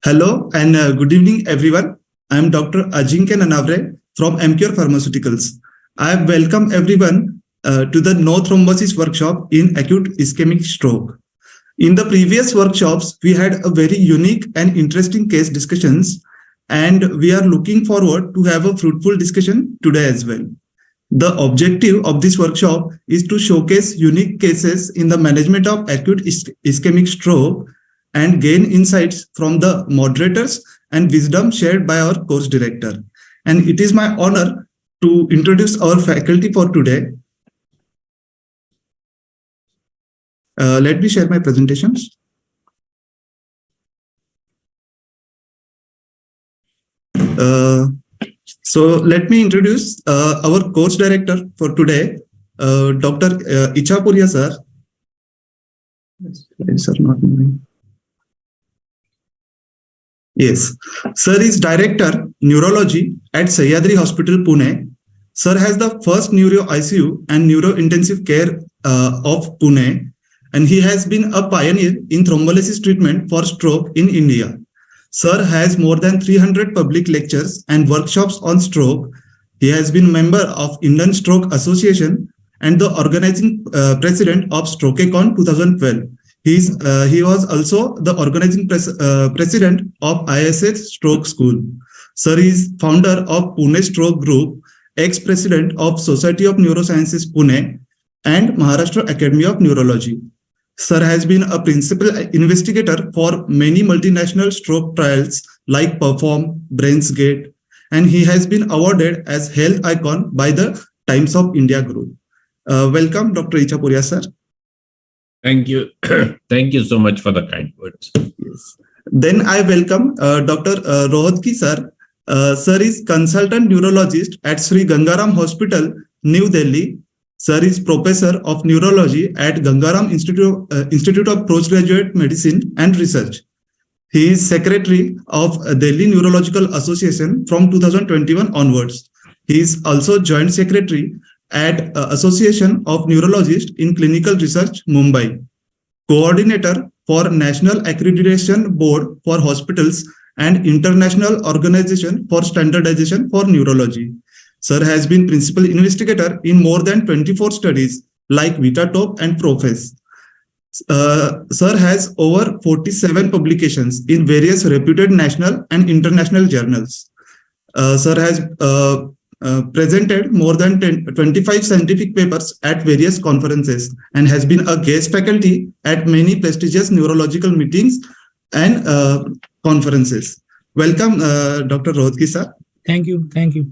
Hello and good evening, everyone. I am Dr. Ajinkya Nanavre from MCure Pharmaceuticals. I welcome everyone to the no thrombosis workshop in acute ischemic stroke. In the previous workshops, we had a very unique and interesting case discussions, and we are looking forward to have a fruitful discussion today as well. The objective of this workshop is to showcase unique cases in the management of acute ischemic stroke and gain insights from the moderators and wisdom shared by our course director. And it is my honor to introduce our faculty for today. Let me share my presentations. So let me introduce our course director for today, Dr. Ichapuria sir. Sir, not moving. Yes, sir is Director Neurology at Sahyadri Hospital, Pune. Sir has the first neuro ICU and neuro intensive care of Pune, and he has been a pioneer in thrombolysis treatment for stroke in India. Sir has more than 300 public lectures and workshops on stroke. He has been member of Indian Stroke Association and the organizing president of StrokeCon 2012. He was also the organizing president of ISS Stroke School. Sir is founder of Pune Stroke Group, ex-president of Society of Neurosciences Pune, and Maharashtra Academy of Neurology. Sir has been a principal investigator for many multinational stroke trials like Perform, BrainsGate, and he has been awarded as Health Icon by the Times of India Group. Welcome, Dr. Ichapuria, sir. Thank you. Thank you so much for the kind words. Yes. Then I welcome Dr. Rohatgi sir. Sir is consultant neurologist at Sri Gangaram Hospital, New Delhi. Sir is professor of neurology at Gangaram Institute of Postgraduate Medicine and Research. He is secretary of Delhi Neurological Association from 2021 onwards. He is also joint secretary at Association of Neurologists in Clinical Research, Mumbai, coordinator for National Accreditation Board for Hospitals and International Organization for Standardization for Neurology. Sir has been principal investigator in more than 24 studies like VitaTope and ProFes. Sir has over 47 publications in various reputed national and international journals. Sir has presented more than 25 scientific papers at various conferences and has been a guest faculty at many prestigious neurological meetings and conferences. Welcome, Dr. Rohatgi sir. Thank you. Thank you.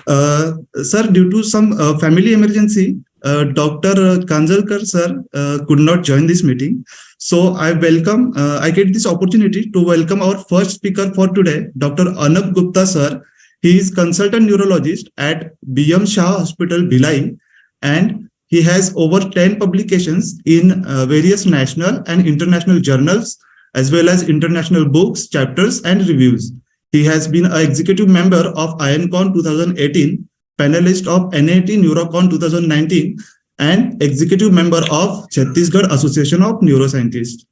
Sir, due to some family emergency, Dr. Kanjalkar sir could not join this meeting. So I get this opportunity to welcome our first speaker for today, Dr. Anab Gupta sir. He is consultant neurologist at BM Shah Hospital, Bhilai, and he has over 10 publications in various national and international journals, as well as international books, chapters, and reviews. He has been an executive member of IONCON 2018, panelist of NAT Neurocon 2019, and executive member of Chhattisgarh Association of Neuroscientists.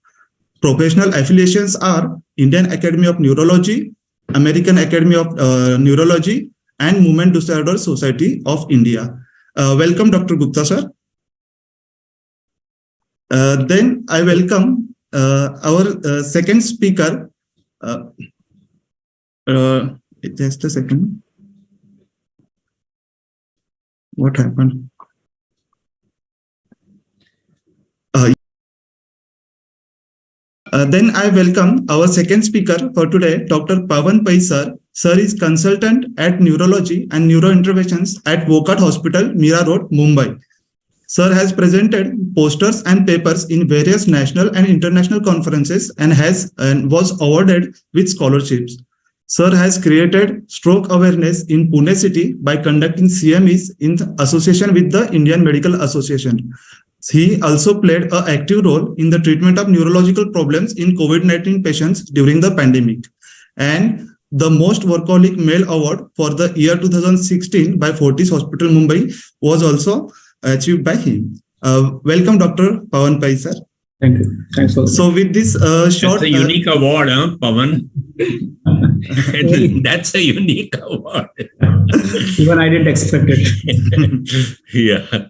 Professional affiliations are Indian Academy of Neurology, American Academy of Neurology, and Movement Disorder Society of India. Welcome, Dr. Gupta, sir. Then I welcome our second speaker. Just a second. What happened? Then I welcome our second speaker for today, Dr. Pawan Pai sir. Sir is consultant at neurology and neurointerventions at Wokat Hospital, Mira Road, Mumbai. Sir has presented posters and papers in various national and international conferences and was awarded with scholarships. Sir has created stroke awareness in Pune city by conducting CMEs in association with the Indian Medical Association. He also played an active role in the treatment of neurological problems in COVID-19 patients during the pandemic. And the Most Workaholic Male Award for the year 2016 by Fortis Hospital, Mumbai was also achieved by him. Welcome, Dr. Pawan Pai, sir. Thank you. Thanks for So with this short, That's a unique award, huh, Pawan? That's a unique award. even I didn't expect it. Yeah.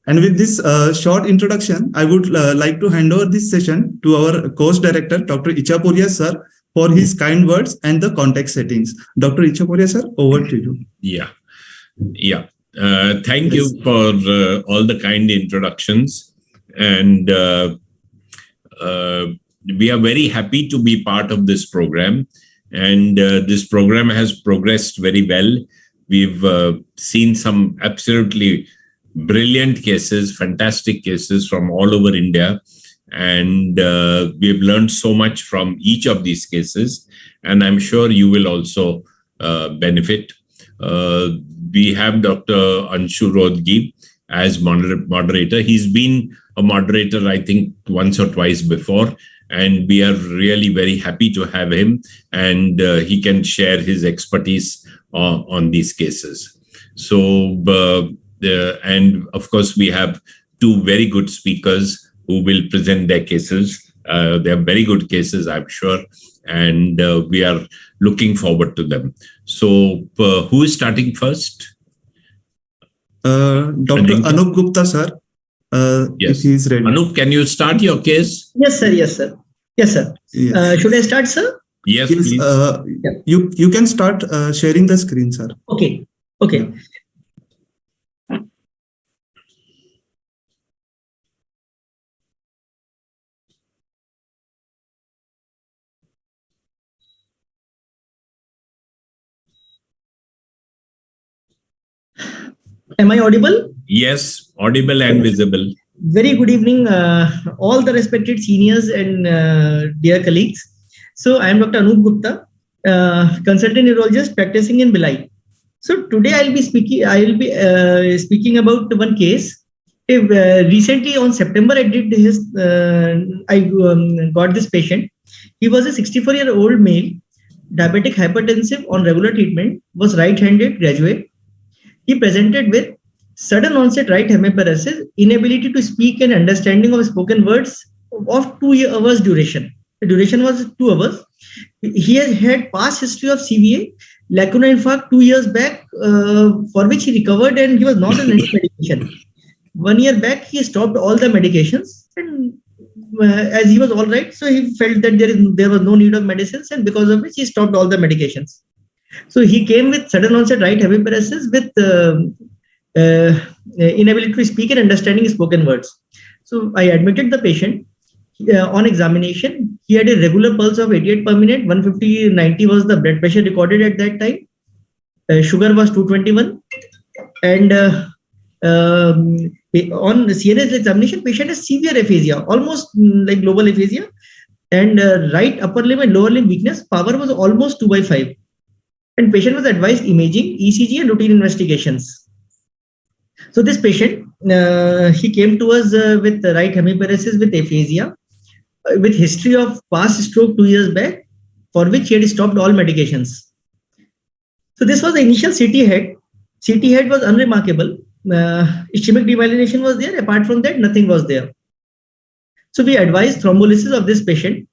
and with this short introduction, I would like to hand over this session to our course director, Dr. Ichapuria sir, for his kind words and the context settings. Dr. Ichapuria sir, over to you. Yeah. Yeah. Thank you for all the kind introductions. And we are very happy to be part of this program. And this program has progressed very well. We've seen some absolutely brilliant cases, fantastic cases from all over India. And we've learned so much from each of these cases. And I'm sure you will also benefit. We have Dr. Anshu Rodgi as moderator. He's been a moderator, I think, once or twice before. And we are really very happy to have him. And he can share his expertise on these cases. So, and of course, we have two very good speakers who will present their cases. They are very good cases, I'm sure. And we are looking forward to them. So, who is starting first? Dr. Anup Gupta sir, yes. if he is ready. Anup, can you start your case? Yes, sir. Yes, sir. Yes, sir. Yes. Should I start, sir? Yes, Yes, please. you can start sharing the screen, sir. Okay. Okay. Am I audible? Yes, audible and visible. Very good evening, all the respected seniors and dear colleagues. So I am Dr. Anup Gupta, consultant neurologist practicing in Bhilai. So today I will be speaking about one case. Recently on September, I got this patient. He was a 64-year-old male, diabetic hypertensive on regular treatment, was right-handed graduate. He presented with sudden onset right hemiparesis, inability to speak and understanding of spoken words of 2 hours duration. The duration was 2 hours. He has had past history of CVA, lacunar infarct 2 years back, for which he recovered and he was not on any medication. 1 year back, he stopped all the medications, and as he was all right, so he felt that there was no need of medicines, and because of which he stopped all the medications. So he came with sudden onset right hemiparesis with inability to speak and understanding spoken words. So I admitted the patient. On examination, he had a regular pulse of 88 per minute, 150/90 was the blood pressure recorded at that time. Sugar was 221. And on the CNS examination, patient has severe aphasia, almost like global aphasia. And right upper limb and lower limb weakness, power was almost 2/5. And patient was advised imaging, ECG and routine investigations. So this patient, he came to us with right hemiparesis with aphasia, with history of past stroke 2 years back, for which he had stopped all medications. So this was the initial CT head. CT head was unremarkable. Ischemic demyelination was there. Apart from that, nothing was there. So we advised thrombolysis of this patient.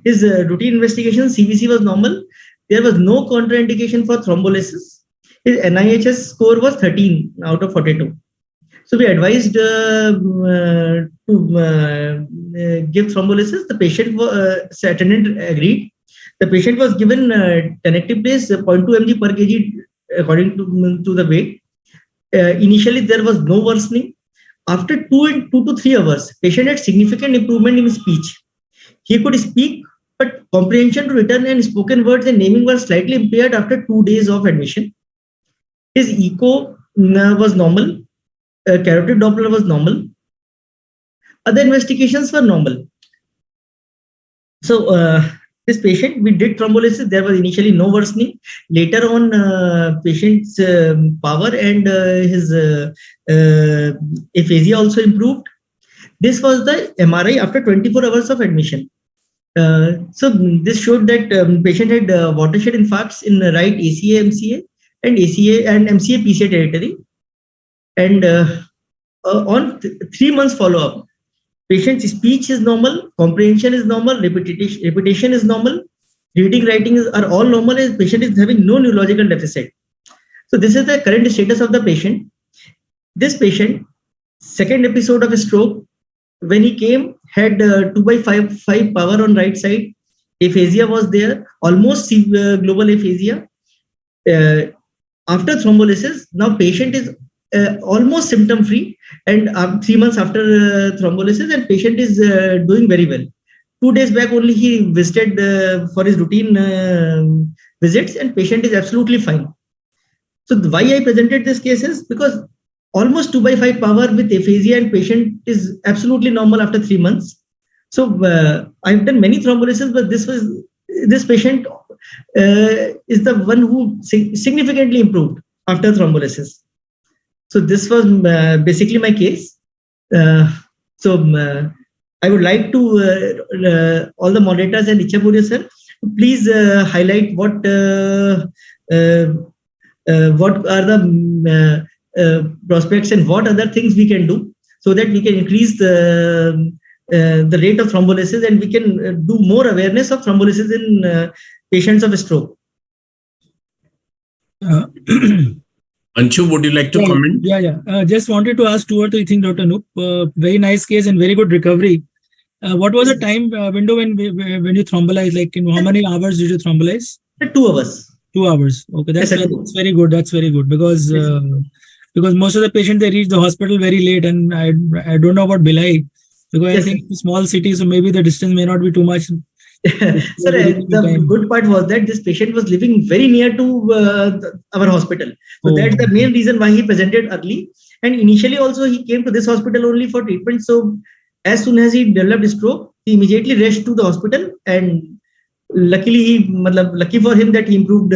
His routine investigation, CVC was normal. There was no contraindication for thrombolysis. His NIHS score was 13 out of 42. So we advised to give thrombolysis. The patient attendant agreed. The patient was given tenecteplase 0.2 mg per kg according to the weight. Initially, there was no worsening. After 2 to 3 hours, patient had significant improvement in speech. He could speak, but comprehension to written and spoken words and naming were slightly impaired after 2 days of admission. His echo was normal. Carotid Doppler was normal. Other investigations were normal. So this patient, we did thrombolysis. There was initially no worsening. Later on, patient's power and his aphasia also improved. This was the MRI after 24 hours of admission. So this showed that patient had watershed infarcts in the right ACA, MCA, and ACA and MCA PCA territory. And on 3 months follow-up, Patient's speech is normal, comprehension is normal, repetition is normal, reading, writing are all normal, and patient is having no neurological deficit. So this is the current status of the patient. This patient, second episode of a stroke, when he came, had 2/5 power on right side. Aphasia was there, almost global aphasia. After thrombolysis, now patient is almost symptom free, and 3 months after thrombolysis, and patient is doing very well. 2 days back only he visited for his routine visits, and patient is absolutely fine. So why I presented this case is because almost 2/5 power with aphasia, and patient is absolutely normal after 3 months. So I've done many thrombolysis, but this patient is the one who significantly improved after thrombolysis. So this was basically my case. I would like to all the moderators and Ichapuria sir, please highlight what are the prospects and what other things we can do so that we can increase the rate of thrombolysis, and we can do more awareness of thrombolysis in patients of stroke. Anshu, would you like to comment? Yeah. Just wanted to ask 2 or 3 things, Dr. Anup. Very nice case and very good recovery. What was the time window when you thrombolized? Like in how many hours did you thrombolyze? 2 hours. 2 hours. Okay, that's very good. That's very good because most of the patients, they reach the hospital very late, and I don't know about Bhilai because I think small cities, so maybe the distance may not be too much. Sir, the good part was that this patient was living very near to our hospital. So that's the main reason why he presented early. And initially also he came to this hospital only for treatment. So as soon as he developed stroke, he immediately rushed to the hospital, and lucky for him that he improved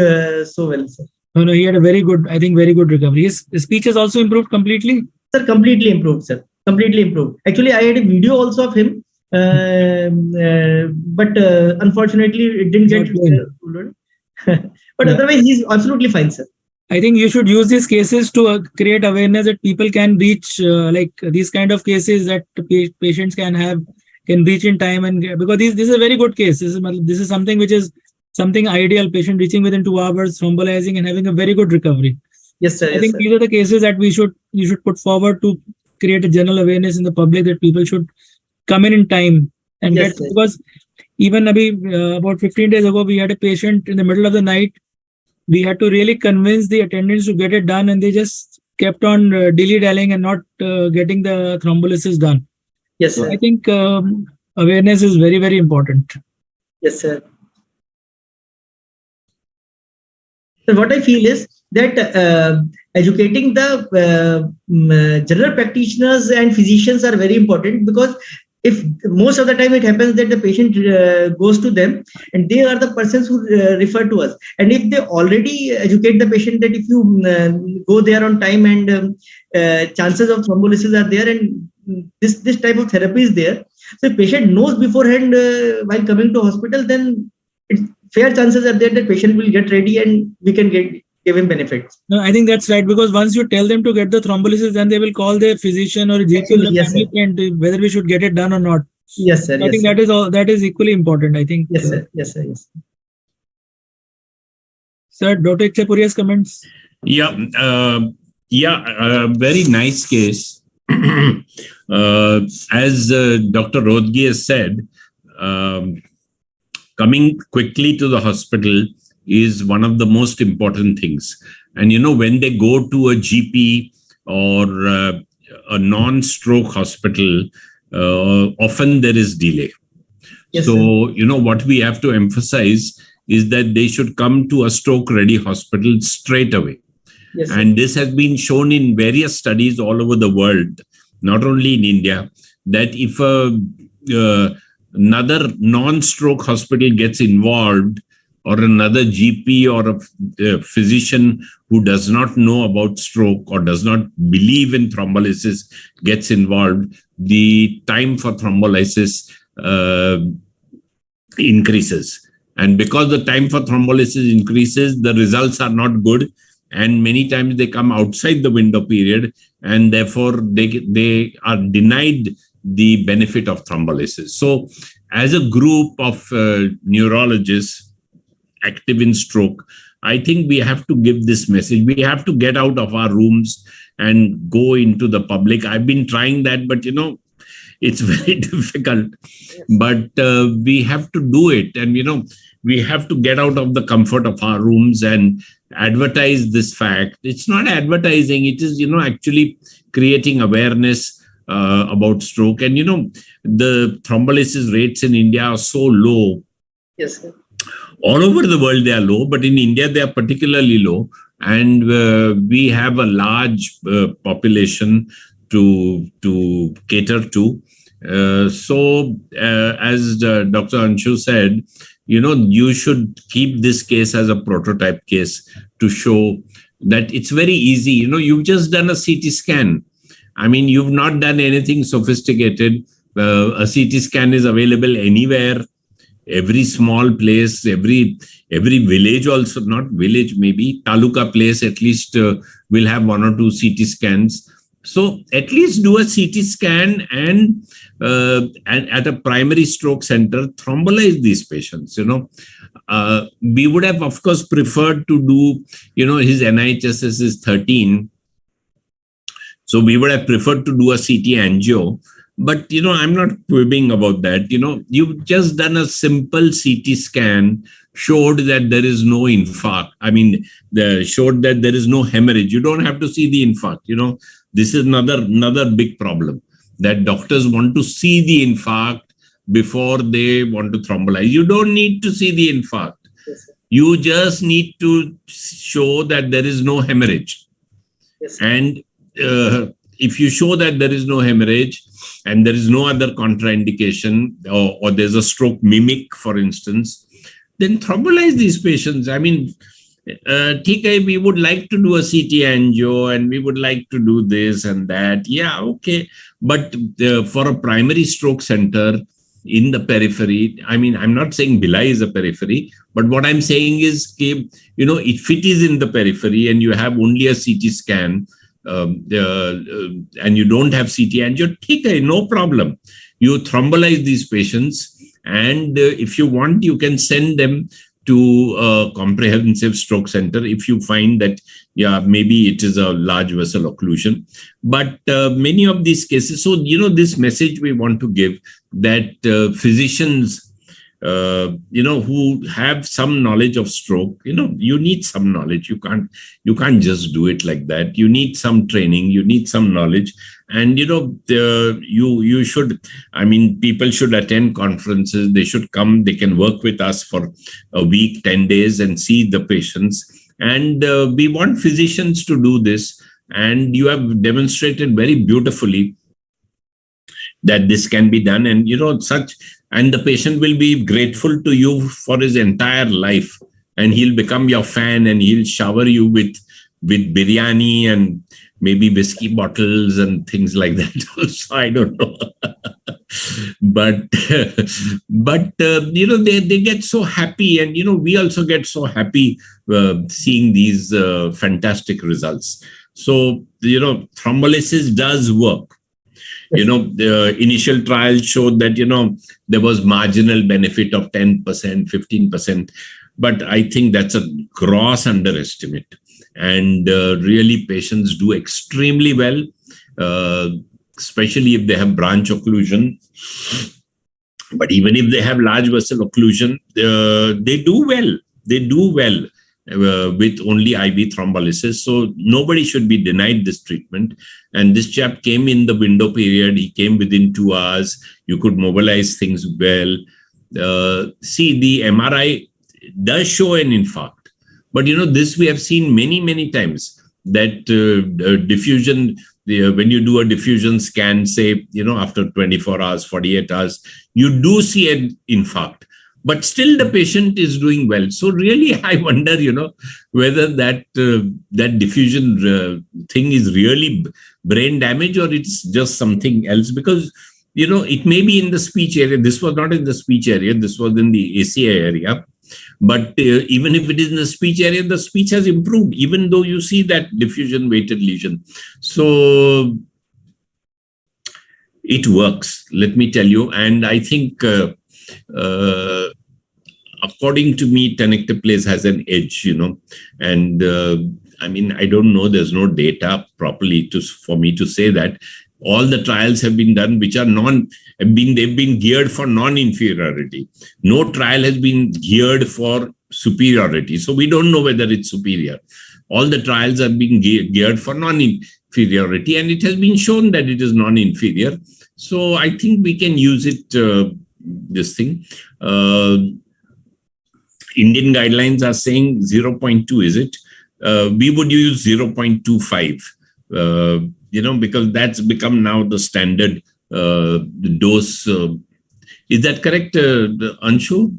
so well, sir. No, he had a very good recovery. His speech has also improved completely? Sir, completely improved, sir. Completely improved. Actually, I had a video also of him. But unfortunately it didn't get but otherwise he's absolutely fine, sir. I think you should use these cases to create awareness that people can reach like these kind of cases that patients can reach in time, and because this is a very good case. This is something which is something ideal, patient reaching within 2 hours, thrombolizing and having a very good recovery. Yes, sir. I think these are the cases that you should put forward to create a general awareness in the public that people should come in time and get, because even about 15 days ago, we had a patient in the middle of the night. We had to really convince the attendants to get it done, and they just kept on dilly-dallying and not getting the thrombolysis done. Yes, sir. So I think awareness is very, very important. Yes, sir. So what I feel is that educating the general practitioners and physicians are very important, because if most of the time it happens that the patient goes to them and they are the persons who refer to us, and if they already educate the patient that if you go there on time and chances of thrombolysis are there and this type of therapy is there, so if patient knows beforehand while coming to hospital, then fair chances are there that patient will get ready and we can give him benefits. No, I think that's right, because once you tell them to get the thrombolysis, then they will call their physician or GP or family friend whether we should get it done or not. Yes, sir. I think that is equally important, I think. Yes, sir. Yes, sir. Yes. Sir, Dr. Ichapuria's comments. Very nice case. As Dr. Rohatgi has said, coming quickly to the hospital is one of the most important things. And, when they go to a GP or a non-stroke hospital, often there is delay. Yes, so, what we have to emphasize is that they should come to a stroke-ready hospital straight away. Yes, and this has been shown in various studies all over the world, not only in India, that if another non-stroke hospital gets involved, or another GP or a physician who does not know about stroke or does not believe in thrombolysis gets involved, the time for thrombolysis increases. And because the time for thrombolysis increases, the results are not good. And many times they come outside the window period, and therefore they are denied the benefit of thrombolysis. So as a group of neurologists active in stroke, I think we have to give this message. We have to get out of our rooms and go into the public. I've been trying that, but it's very difficult. But we have to do it. And, we have to get out of the comfort of our rooms and advertise this fact. It's not advertising. It is, actually creating awareness about stroke. And, the thrombolysis rates in India are so low. Yes, sir. All over the world, they are low, but in India, they are particularly low. And we have a large population to cater to. So as Dr. Anshu said, you should keep this case as a prototype case to show that it's very easy. You've just done a CT scan. I mean, you've not done anything sophisticated. A CT scan is available anywhere. Every small place, every village also, not village, maybe taluka place at least will have 1 or 2 CT scans. So at least do a CT scan and at a primary stroke center, thrombolyze these patients. We would have, of course, preferred to do, his NIHSS is 13. So we would have preferred to do a CT angio. But, I'm not quibbling about that. You've just done a simple CT scan, showed that there is no infarct. I mean, showed that there is no hemorrhage. You don't have to see the infarct. This is another big problem, that doctors want to see the infarct before they want to thrombolyze. You don't need to see the infarct. Yes, sir. You just need to show that there is no hemorrhage. Yes, sir. And if you show that there is no hemorrhage and there is no other contraindication, or there's a stroke mimic, for instance, then thrombolyze these patients. I mean, we would like to do a CT angio and we would like to do this and that. Yeah, okay. But for a primary stroke center in the periphery, I mean, I'm not saying Bhilai is a periphery, but what I'm saying is, if it is in the periphery and you have only a CT scan, and you don't have CT angio, no problem. You thrombolyze these patients, and if you want, you can send them to a comprehensive stroke center if you find that, maybe it is a large vessel occlusion. But many of these cases, so, this message we want to give, that physicians, who have some knowledge of stroke, you need some knowledge. You can't just do it like that. You need some training, you need some knowledge. And, you should, people should attend conferences. They should come, they can work with us for a week, 10 days and see the patients. And we want physicians to do this. And you have demonstrated very beautifully that this can be done. And, and the patient will be grateful to you for his entire life. And he'll become your fan and he'll shower you with biryani and maybe whiskey bottles and things like that also. I don't know. but they get so happy. And, we also get so happy seeing these fantastic results. So, thrombolysis does work. The initial trials showed that, there was marginal benefit of 10%, 15%. But I think that's a gross underestimate. And really, patients do extremely well, especially if they have branch occlusion. But even if they have large vessel occlusion, they do well. They do well with only IV thrombolysis. So nobody should be denied this treatment. And this chap came in the window period. He came within 2 hours. You could mobilize things well. See, the MRI does show an infarct. But, this we have seen many, many times, that diffusion, when you do a diffusion scan, say, after 24 hours, 48 hours, you do see an infarct. But still the patient is doing well. So really, I wonder, whether that diffusion thing is really brain damage or it's just something else. Because, it may be in the speech area. This was not in the speech area. This was in the ACI area. But even if it is in the speech area, the speech has improved, even though you see that diffusion weighted lesion. So it works, let me tell you. And I think, according to me, tenecteplase has an edge, and I mean, I don't know, there's no data properly for me to say that. All the trials have been done, which are they've been geared for non-inferiority. No trial has been geared for superiority. So we don't know whether it's superior. All the trials are being geared for non-inferiority, and it has been shown that it is non-inferior. So I think we can use it, this thing. Indian guidelines are saying 0.2, is it? We would use 0.25. Because that's become now the standard dose. Is that correct, Anshu?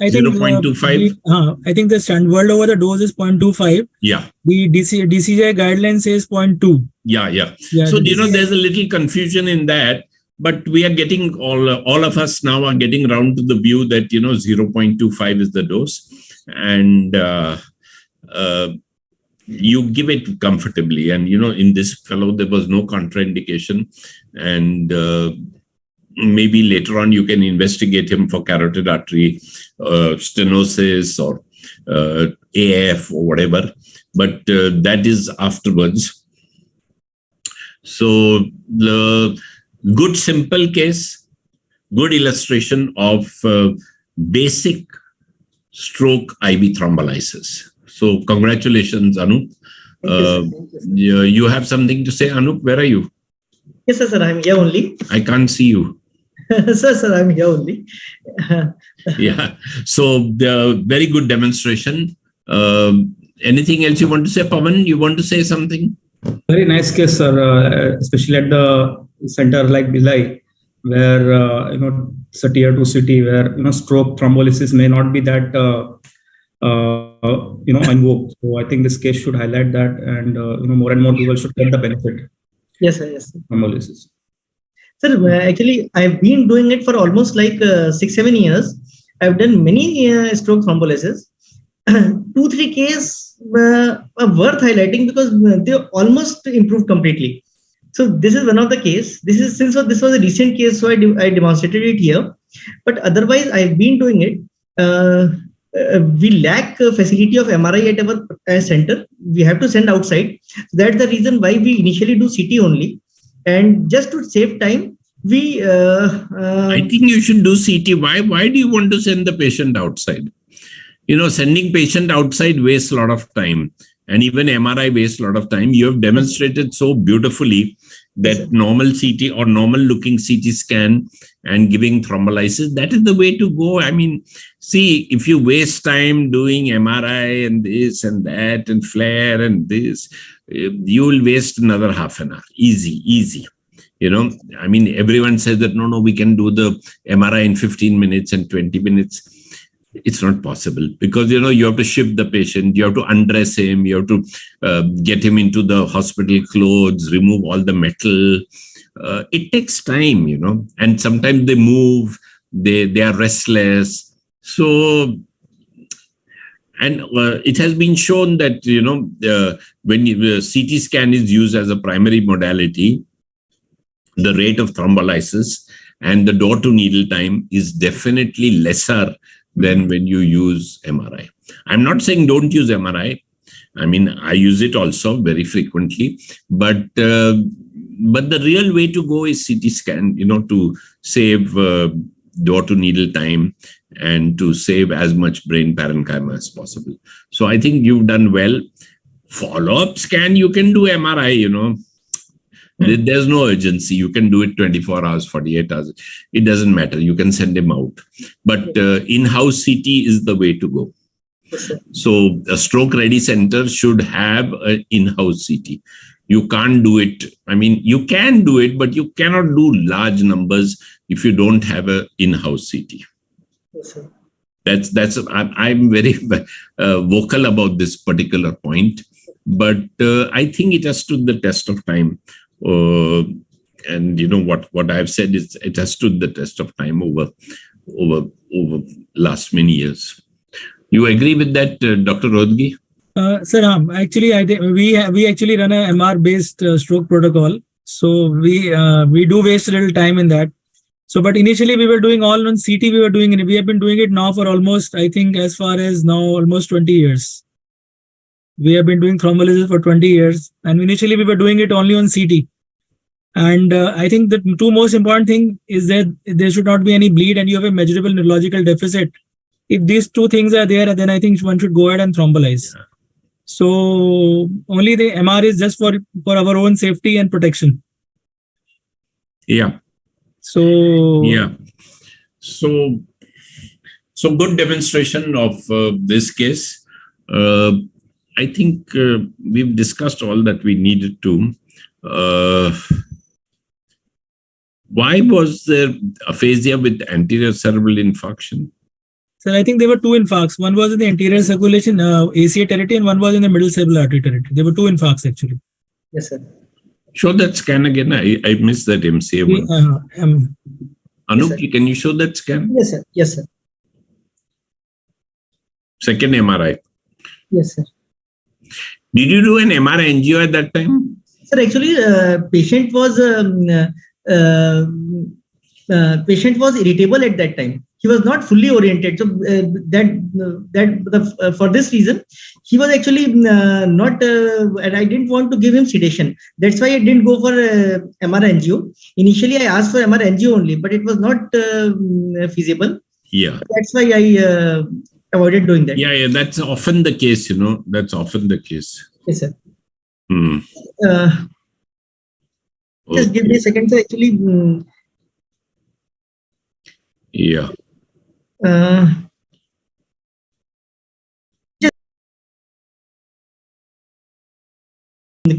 I think 0.25? I think the standard world over the dose is 0.25. Yeah. The DCGI guideline says 0.2. Yeah. So, there's a little confusion in that, but we are getting, all of us now are getting around to the view that, 0.25 is the dose. And you give it comfortably. And, in this fellow, there was no contraindication. And maybe later on, you can investigate him for carotid artery stenosis or AF or whatever. But that is afterwards. So the good simple case, good illustration of basic stroke IV thrombolysis. So congratulations, Anup. You have something to say, Anup? Where are you? Yes, sir, I'm here only. I can't see you. Sir, I'm here only. Yeah. So the very good demonstration. Anything else you want to say, Pawan? You want to say something? Very nice case, sir, especially at the center like Bhilai, where, it's a tier 2 city where, stroke thrombolysis may not be that, in vogue. So I think this case should highlight that, and, more and more people should get the benefit. Yes, sir. Yes, sir. Thrombolysis. Sir, actually, I've been doing it for almost like 6-7 years. I've done many stroke thrombolysis. 2-3 cases are worth highlighting because they almost improved completely. So this is one of the case. This was a recent case, so I demonstrated it here. But otherwise, I've been doing it. We lack facility of MRI at our center. We have to send outside. That's the reason why we initially do CT only. And just to save time, we... I think you should do CT. Why do you want to send the patient outside? Sending patient outside wastes a lot of time. And even MRI wastes a lot of time. You have demonstrated so beautifully that normal CT or normal looking CT scan and giving thrombolysis, that is the way to go. I mean, see, if you waste time doing MRI and this and that and flare and this, you will waste another half an hour. Easy. I mean, everyone says that, no, we can do the MRI in 15 minutes and 20 minutes. It's not possible because, you have to ship the patient, you have to undress him, you have to get him into the hospital clothes, remove all the metal. It takes time, and sometimes they move, they are restless. So, and it has been shown that, when the CT scan is used as a primary modality, the rate of thrombolysis and the door to needle time is definitely lesser than when you use MRI. I'm not saying don't use MRI. I mean, I use it also very frequently, but the real way to go is CT scan, to save door to needle time and to save as much brain parenchyma as possible. So I think you've done well. Follow-up scan, you can do MRI, There's no urgency. You can do it 24 hours, 48 hours. It doesn't matter. You can send him out. But in-house CT is the way to go. So a stroke-ready center should have an in-house CT. You can't do it. I mean, you can do it, but you cannot do large numbers if you don't have an in-house CT. I'm very vocal about this particular point. But I think it has stood the test of time. And what I've said is it has stood the test of time over last many years. You agree with that, Dr. Rohatgi? Sir, actually, I think we actually run a MR based stroke protocol. So we do waste a little time in that. So, but initially we were doing all on CT. We have been doing it now for almost, I think, as far as now almost 20 years. We have been doing thrombolysis for 20 years, and initially we were doing it only on CT. And I think the two most important thing is that there should not be any bleed, and you have a measurable neurological deficit. If these two things are there, then I think one should go ahead and thrombolize. Yeah. So only the MR is just for our own safety and protection. Yeah. So yeah. So good demonstration of this case. I think we've discussed all that we needed to. Why was there aphasia with anterior cerebral infarction? Sir, I think there were two infarcts. One was in the anterior circulation, ACA territory, and one was in the middle cerebral artery territory. There were two infarcts actually. Yes, sir. Show that scan again. I missed that MCA one. Anup, yes, can you show that scan? Yes, sir. Yes, sir. Second MRI. Yes, sir. Did you do an MRI angio at that time? Sir, actually, patient was irritable at that time. He was not fully oriented. So for this reason, he was actually not, and I didn't want to give him sedation. That's why I didn't go for MRI angio. Initially, I asked for MRI angio only, but it was not feasible. Yeah. That's why I avoided doing that. Yeah, that's often the case, That's often the case. Yes, sir. Okay. Just give me a second, sir. Actually, yeah. Just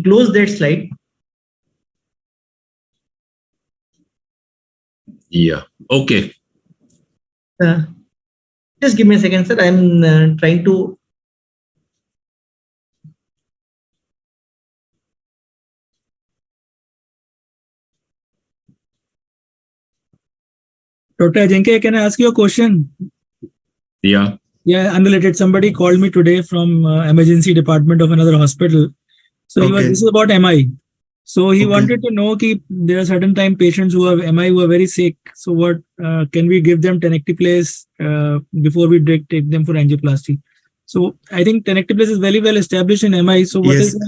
close that slide. Yeah. Okay. Just give me a second, sir. I'm trying to. Dr. Ajinkya, can I ask you a question? Yeah. Yeah, unrelated. Somebody called me today from emergency department of another hospital. So this is about MI. So he wanted to know that there are certain time patients who have MI who are very sick. So what can we give them tenecteplase before we take them for angioplasty? So I think tenecteplase is very well established in MI. So what is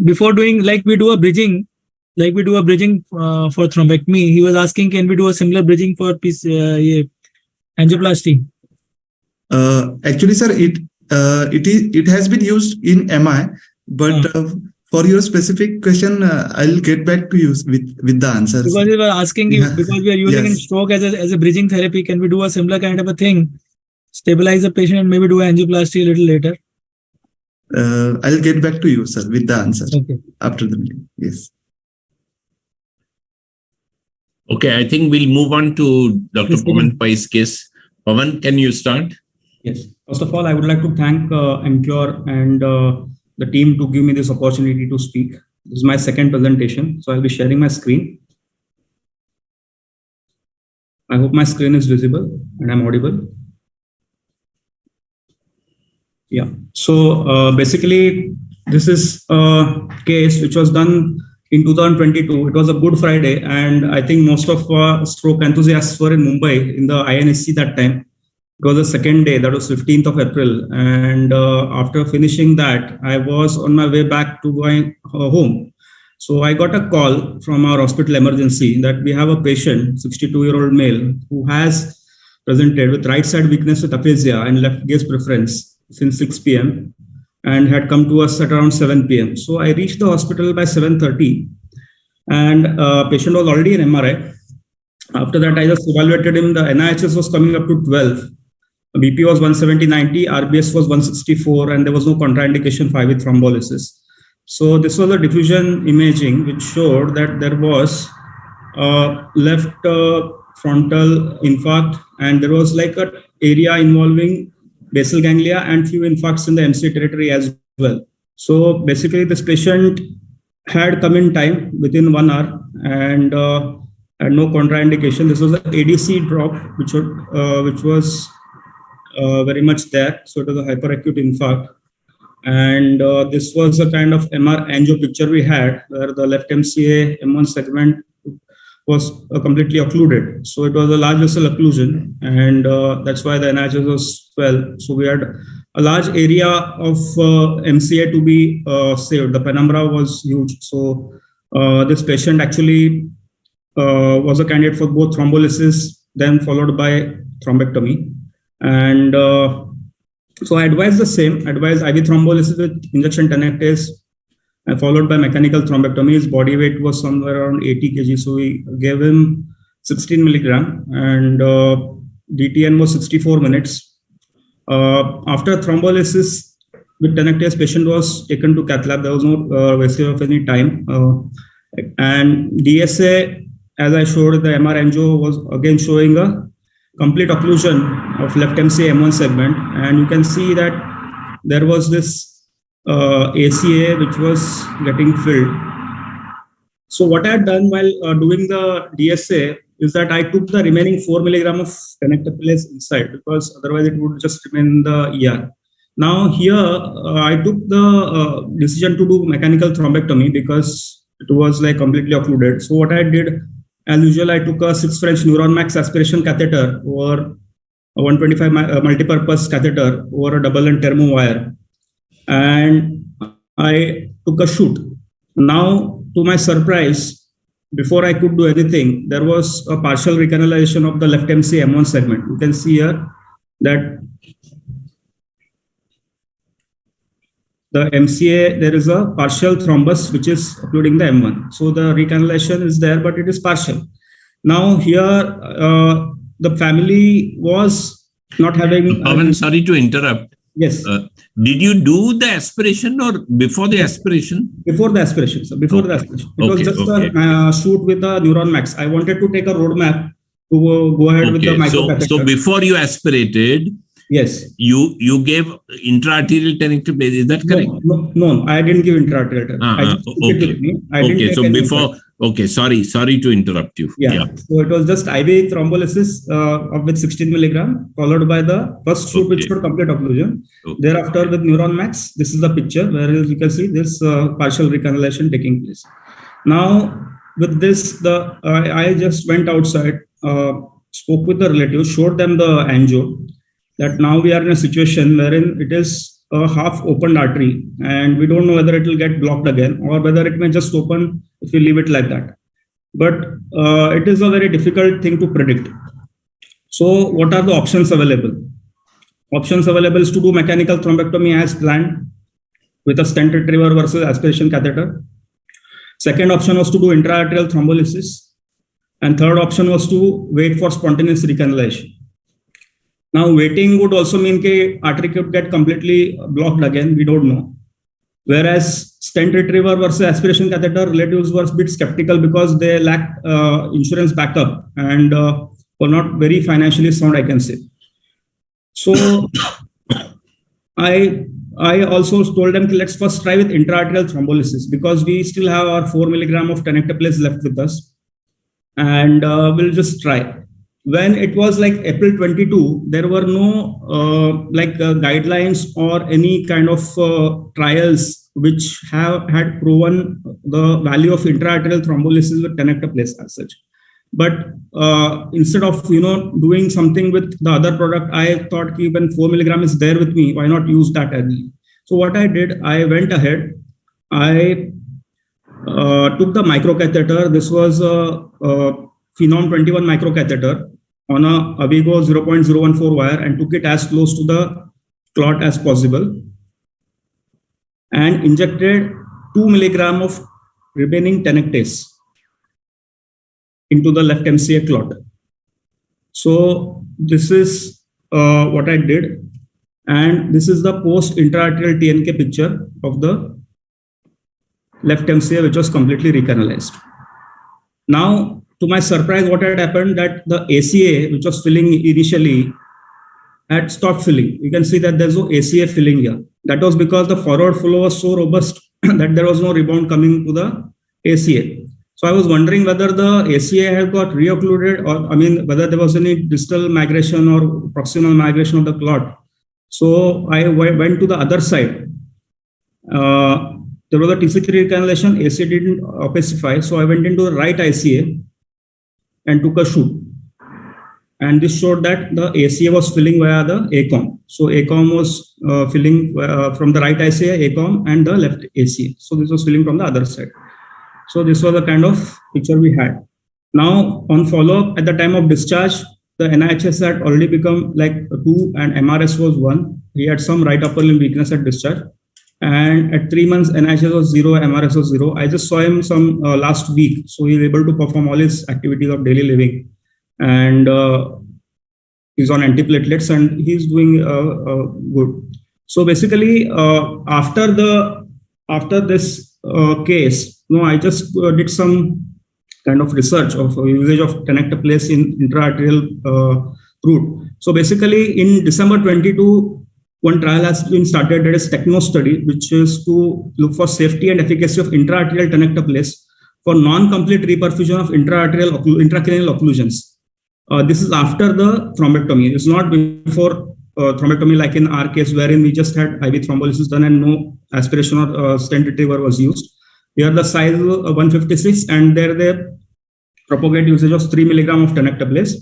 before doing, like we do a bridging for thrombectomy, he was asking, can we do a similar bridging for angioplasty? Actually, sir, it has been used in MI, but for your specific question, I'll get back to you with the answers. Because we were asking you, because we are using in stroke as a bridging therapy, can we do a similar kind of a thing? Stabilize the patient and maybe do angioplasty a little later? I'll get back to you, sir, with the answer after the meeting. Yes. Okay, I think we'll move on to Dr. Pawan Pai's case. Pawan, can you start? Yes. First of all, I would like to thank Emcure and the team to give me this opportunity to speak. This is my second presentation, so I'll be sharing my screen. I hope my screen is visible and I'm audible. Yeah. So basically, this is a case which was done in 2022. It was a Good Friday, and I think most of stroke enthusiasts were in Mumbai in the INSC that time. It was the second day, that was 15th of April. And after finishing that, I was on my way back to going home. So I got a call from our hospital emergency that we have a patient, 62-year-old male, who has presented with right side weakness with aphasia and left gaze preference since 6 p.m. and had come to us at around 7 p.m. So I reached the hospital by 7:30, and patient was already in MRI. After that, I just evaluated him. The NIHS was coming up to 12. BP was 170/90, RBS was 164, and there was no contraindication for IV thrombolysis. So this was a diffusion imaging which showed that there was left frontal infarct, and there was like an area involving basal ganglia and few infarcts in the MCA territory as well. So basically this patient had come in time within 1 hour and had no contraindication. This was an ADC drop, which was very much there. So it was a hyperacute infarct. And this was a kind of MR angio picture we had, where the left MCA M1 segment was completely occluded. So it was a large vessel occlusion, and that's why the NIHS was swell. So we had a large area of MCA to be saved. The penumbra was huge. So this patient actually was a candidate for both thrombolysis, then followed by thrombectomy. And so I advised the same, advised IV thrombolysis with injection tenectase, and followed by mechanical thrombectomy. His body weight was somewhere around 80 kg. So we gave him 16 milligram, and DTN was 64 minutes. After thrombolysis with tenectase, patient was taken to cath lab. There was no wastage of any time. And DSA, as I showed, the MR angio was again showing a complete occlusion of left MCA M1 segment. And you can see that there was this ACA which was getting filled. So what I had done while doing the DSA is that I took the remaining 4 milligram of tenecteplase inside, because otherwise it would just remain in the ER. Now here I took the decision to do mechanical thrombectomy because it was like completely occluded. So what I did, as usual, I took a 6 French Neuron Max aspiration catheter or a 125 multipurpose catheter over a double and thermo wire, and I took a shoot. Now, to my surprise, before I could do anything, there was a partial recanalization of the left MCA M1 segment. You can see here that the MCA, there is a partial thrombus which is occluding the M1. So the recanalization is there, but it is partial. Now here, the family was not having... Pavan, sorry to interrupt. Yes. Did you do the aspiration or before the aspiration? Before the aspiration, sir. Before the aspiration. It was just a shoot with the Neuron Max. I wanted to take a roadmap to go ahead with the microcatheter. So before you aspirated, yes, you gave intraarterial tenecteplase. Is that correct? No, I didn't give intraarterial. I just took it with me. Okay, so before. Okay, sorry to interrupt you. Yeah. So it was just IV thrombolysis with 16 milligram, followed by the first shoot, which showed complete occlusion. Thereafter, with Neuron Max, this is the picture where you can see this partial recanalization taking place. Now, with this, I just went outside, spoke with the relatives, showed them the angio, that now we are in a situation wherein it is a half opened artery, and we don't know whether it will get blocked again or whether it may just open if we leave it like that. But it is a very difficult thing to predict. So what are the options available? Options available is to do mechanical thrombectomy as planned with a stent retriever versus aspiration catheter. Second option was to do intraarterial thrombolysis. And third option was to wait for spontaneous recanalization. Now, waiting would also mean that artery could get completely blocked again. We don't know. Whereas stent retriever versus aspiration catheter, relatives were a bit skeptical because they lacked insurance backup and were not very financially sound, I can say. So I also told them, let's first try with intraarterial thrombolysis, because we still have our 4 milligram of tenecteplase left with us, and we'll just try. When it was like April 22, there were no guidelines or any kind of trials which had proven the value of intraarterial thrombolysis with tenecteplase as such. But instead of doing something with the other product, I thought when 4 milligram is there with me, why not use that early? So what I did, I went ahead. I took the microcatheter. This was a Phenom 21 microcatheter on a Avigo 0.014 wire, and took it as close to the clot as possible, and injected 2 milligram of remaining tenectase into the left MCA clot. So this is what I did, and this is the post intraarterial TNK picture of the left MCA, which was completely recanalized. Now, to my surprise, what had happened, that the ACA, which was filling initially, had stopped filling. You can see that there's no ACA filling here. That was because the forward flow was so robust that there was no rebound coming to the ACA. So I was wondering whether the ACA had got reoccluded, or whether there was any distal migration or proximal migration of the clot. So I went to the other side, there was a TC3 recannulation, ACA didn't opacify. So I went into the right ICA and took a shoot. And this showed that the ACA was filling via the ACOM. So ACOM was filling from the right ICA, ACOM, and the left ACA. So this was filling from the other side. So this was the kind of picture we had. Now on follow-up at the time of discharge, the NIHS had already become like 2 and MRS was 1. He had some right upper limb weakness at discharge. And at 3 months, NIHS was 0, MRS was 0. I just saw him some last week. So he was able to perform all his activities of daily living. And he's on antiplatelets and he's doing good. So basically, after this case, I just did some kind of research of usage of tenecteplase in intra-arterial route. So basically, in December 22, one trial has been started, that is TECHNO study, which is to look for safety and efficacy of intra-arterial tenecteplase for non-complete reperfusion of intracranial occlusions. This is after the thrombectomy. It's not before thrombectomy, like in our case, wherein we just had IV thrombolysis done and no aspiration or stent retriever was used. Here the size is 156, and there they propagate usage of 3 milligram of tenecteplase.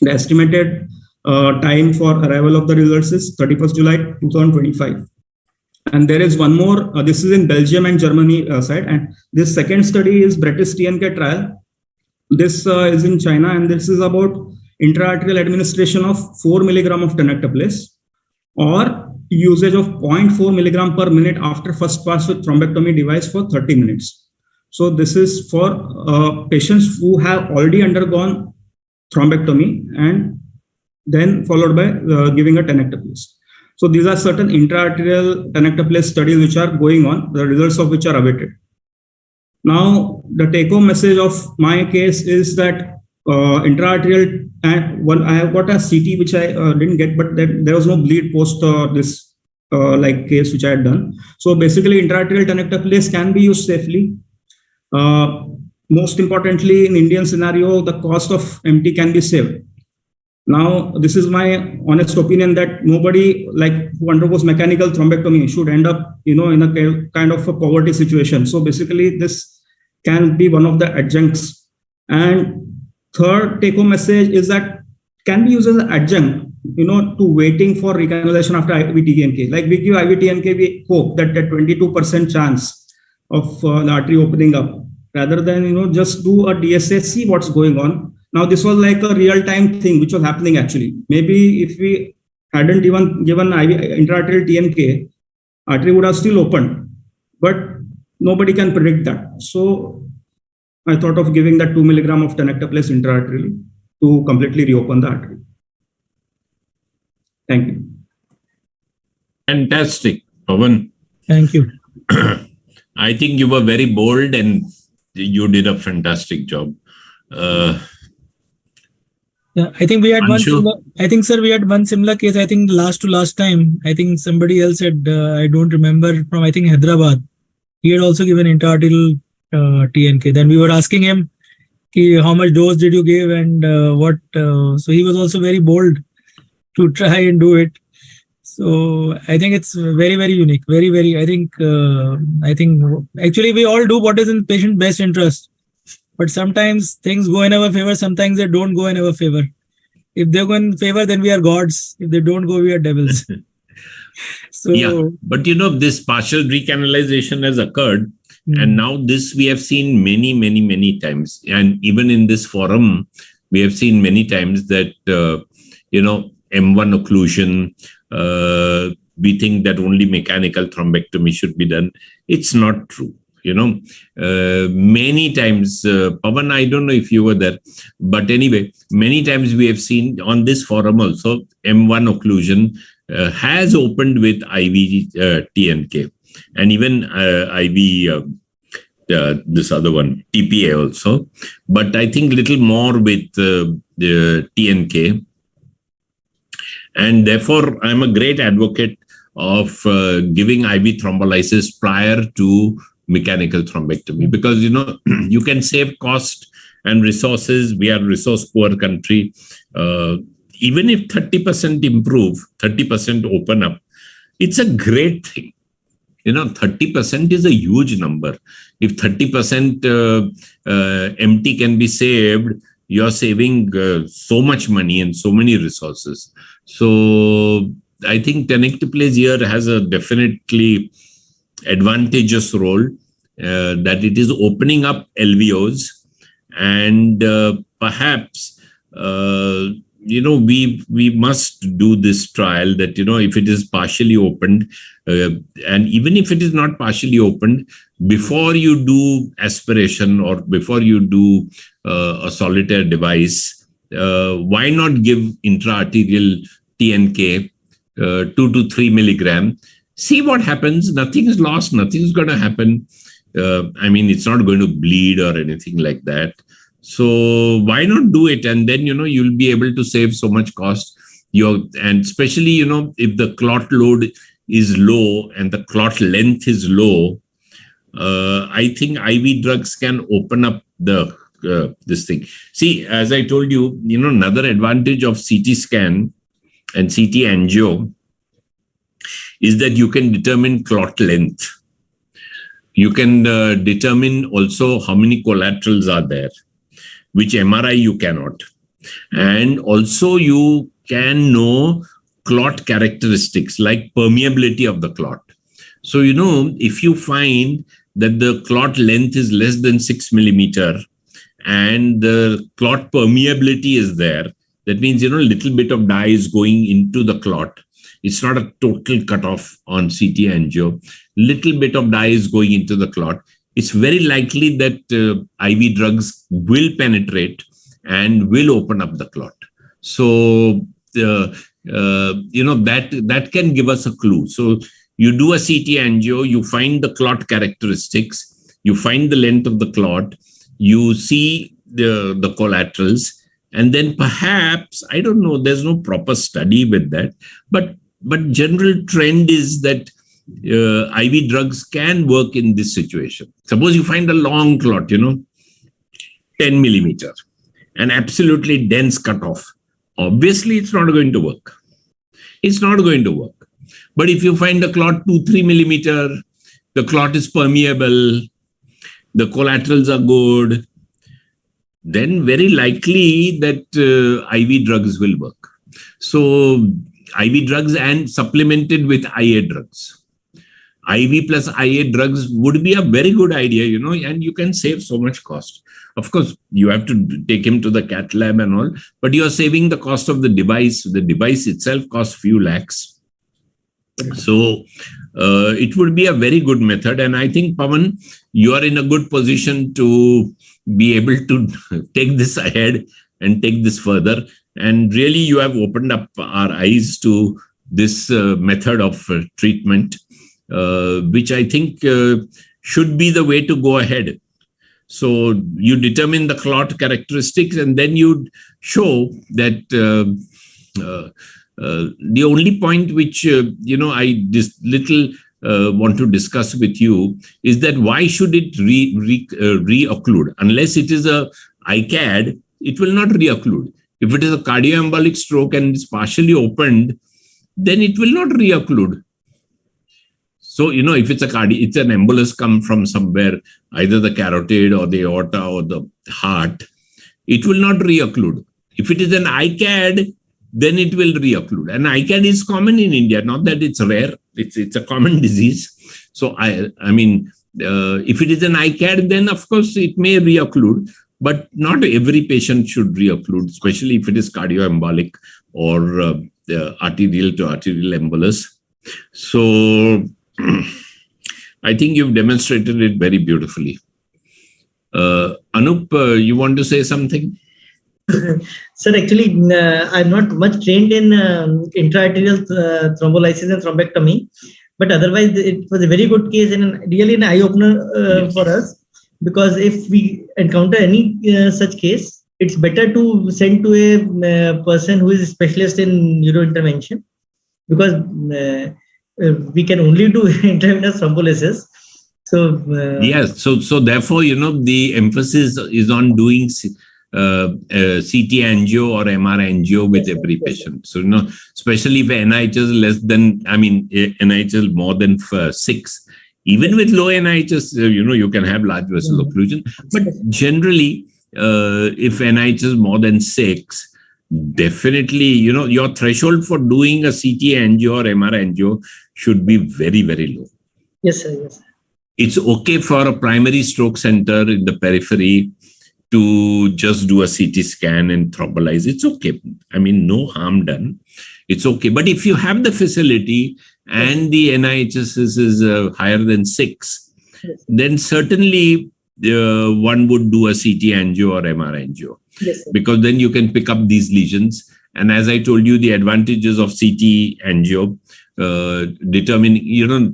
The estimated time for arrival of the results is 31st July 2025. And there is one more, this is in Belgium and Germany side. And this second study is British TNK trial. This is in China, and this is about intra-arterial administration of 4 milligram of tenecteplase or usage of 0.4 milligram per minute after first pass with thrombectomy device for 30 minutes. So this is for patients who have already undergone thrombectomy and then followed by giving a tenecteplase. So these are certain intra-arterial tenecteplase studies which are going on, the results of which are awaited. Now, the take-home message of my case is that intra-arterial, I have got a CT which I didn't get, but there was no bleed post this like case which I had done. So basically, intra-arterial tenecteplase can be used safely. Most importantly, in Indian scenario, the cost of MT can be saved. Now, this is my honest opinion that nobody who undergoes mechanical thrombectomy should end up, in a kind of a poverty situation. So basically, this can be one of the adjuncts. And third take-home message is that can be used as an adjunct, to waiting for recannulation after IVTNK. Like we give IVTNK, we hope that 22% chance of the artery opening up, rather than just do a DSA, see what's going on. Now, this was like a real-time thing which was happening actually. Maybe if we hadn't even given intra-arterial TNK, artery would have still opened, but nobody can predict that. So I thought of giving that 2 milligram of tenecteplase intra-arterially to completely reopen the artery. Thank you. Fantastic, Pawan. Thank you. I think you were very bold and you did a fantastic job. Yeah, I think we had we had one similar case. I think last time, I think somebody else had, I don't remember, from I think Hyderabad. He had also given intra-arterial TNK. Then we were asking him, how much dose did you give and what? So he was also very bold to try and do it. So I think it's very, very unique. Very, very. I think actually we all do what is in patient best interest. But sometimes things go in our favor, sometimes they don't go in our favor. If they go in favor, then we are gods. If they don't go, we are devils. So, yeah, but this partial recanalization has occurred. And now this we have seen many, many, many times. And even in this forum, we have seen many times that, M1 occlusion, we think that only mechanical thrombectomy should be done. It's not true. Many times, Pawan, I don't know if you were there, but anyway, many times we have seen on this forum also, M1 occlusion has opened with IV TNK and even IV, this other one, TPA also, but I think little more with the TNK. And therefore, I'm a great advocate of giving IV thrombolysis prior to mechanical thrombectomy, because you can save cost and resources. We are a resource poor country. Even if 30% improve, 30% open up, it's a great thing. 30% is a huge number. If 30% MT can be saved, you're saving so much money and so many resources. So I think tenecteplase here has a definitely advantageous role, that it is opening up LVOs, and perhaps we must do this trial that if it is partially opened, and even if it is not partially opened, before you do aspiration or before you do a solitaire device, why not give intraarterial TNK 2 to 3 milligram? See what happens. Nothing is lost. Nothing is going to happen. It's not going to bleed or anything like that. So why not do it? And then, you'll be able to save so much cost. And especially, if the clot load is low and the clot length is low, I think IV drugs can open up this thing. See, as I told you, another advantage of CT scan and CT angio is that you can determine clot length. You can determine also how many collaterals are there, which MRI you cannot. And also you can know clot characteristics like permeability of the clot. So, if you find that the clot length is less than 6 millimeter and the clot permeability is there, that means, a little bit of dye is going into the clot. It's not a total cutoff on CT angio. Little bit of dye is going into the clot. It's very likely that IV drugs will penetrate and will open up the clot. So, that can give us a clue. So you do a CT angio, you find the clot characteristics, you find the length of the clot, you see the collaterals, and then perhaps, I don't know, there's no proper study with that, but general trend is that IV drugs can work in this situation. Suppose you find a long clot, 10 millimeter, an absolutely dense cutoff. Obviously, it's not going to work. It's not going to work. But if you find a clot 2-3 millimeter, the clot is permeable, the collaterals are good, then very likely that IV drugs will work. So IV drugs and supplemented with IA drugs. IV plus IA drugs would be a very good idea, and you can save so much cost. Of course, you have to take him to the cath lab and all, but you're saving the cost of the device. The device itself costs few lakhs. So it would be a very good method. And I think, Pawan, you are in a good position to be able to take this ahead and take this further. And really, you have opened up our eyes to this method of treatment, which I think should be the way to go ahead. So you determine the clot characteristics, and then you show that the only point which, I just little want to discuss with you is that why should it reocclude? Unless it is a ICAD, it will not reocclude. If it is a cardioembolic stroke and it's partially opened, then it will not reocclude. So, if it's it's an embolus come from somewhere, either the carotid or the aorta or the heart, it will not reocclude. If it is an ICAD, then it will reocclude. And ICAD is common in India, not that it's rare. It's a common disease. So, if it is an ICAD, then of course it may reocclude, but not every patient should reocclude, especially if it is cardioembolic or arterial to arterial embolus. So, I think you've demonstrated it very beautifully. Anup, you want to say something? Sir, actually, I'm not much trained in intraarterial thrombolysis and thrombectomy, but otherwise it was a very good case and really an eye-opener for us, because if we encounter any such case, it's better to send to a person who is a specialist in neurointervention, because we can only do intravenous thrombolysis. So yes, so therefore, the emphasis is on doing CT angio or MR angio with every patient. So, especially if NIH is less than, NIH is more than 6, Even with low NIHs, you can have large vessel occlusion. But generally, if NIH is more than 6, definitely, your threshold for doing a CT angio or MR angio should be very, very low. Yes, sir. Yes. It's okay for a primary stroke center in the periphery to just do a CT scan and thrombolize. It's okay. I mean, no harm done. It's okay. But if you have the facility and the NIHS is higher than 6, then certainly one would do a CT angio or MR angio. Yes, sir. Because then you can pick up these lesions. And as I told you, the advantages of CT angio determine,